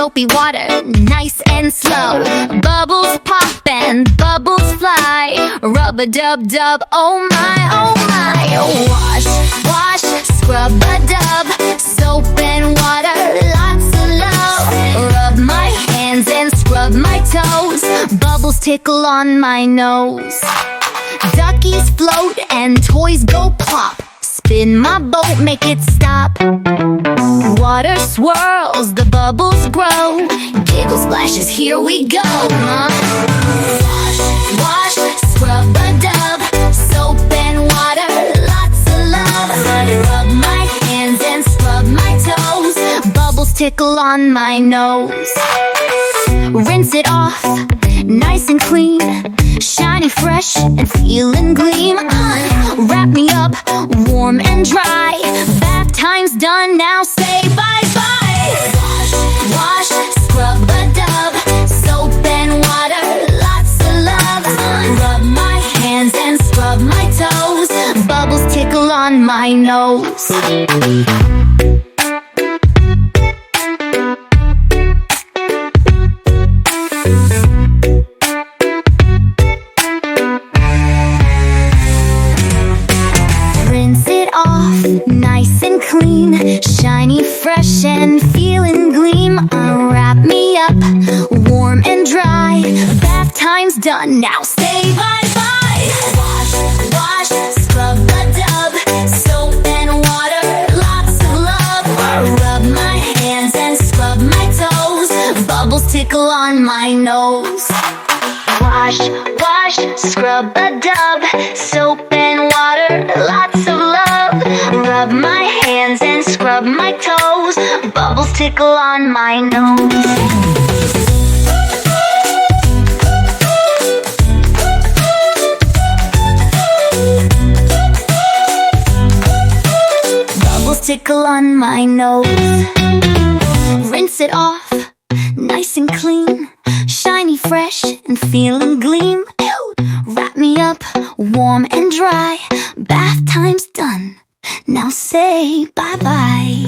soapy water, nice and slow. Bubbles pop and bubbles fly. Rub-a-dub-dub, oh my, oh my. Wash, wash, scrub-a-dub. Soap and water, lots of love. Rub my hands and scrub my toes. Bubbles tickle on my nose. Duckies float and toys go plop. Spin my boat, make it stop. Water swirls, the bubbles grow. Giggle splashes, here we go. Wash, wash, scrub-a-dub. Soap and water, lots of love. Rub my hands and scrub my toes. Bubbles tickle on my nose. Rinse it off, nice and clean. Shiny, fresh, and feeling gleam. Wrap me up, warm and dry. Bath time's done, now say bye-bye. Wash, wash, scrub-a-dub. Soap and water, lots of love. Rub my hands and scrub my toes. Bubbles tickle on my nose. Nice and clean, shiny, fresh, and feeling gleam. Wrap me up, warm and dry. Bath time's done, now say bye-bye. Wash, wash, scrub-a-dub. Soap and water, lots of love. Rub my hands and scrub my toes. Bubbles tickle on my nose. Wash, wash, scrub-a-dub. Soap and water, lots of love. Rub my hands and scrub my toes. Bubbles tickle on my nose. Bubbles tickle on my nose. Rinse it off, nice and clean. Shiny, fresh, and feeling gleam. Wrap me up, warm and dry. Bath time's done, now say bye-bye.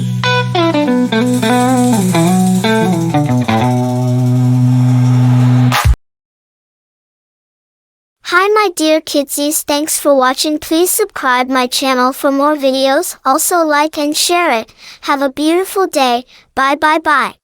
Hi my dear kidsies, thanks for watching. Please subscribe my channel for more videos. Also like and share it. Have a beautiful day. Bye bye bye.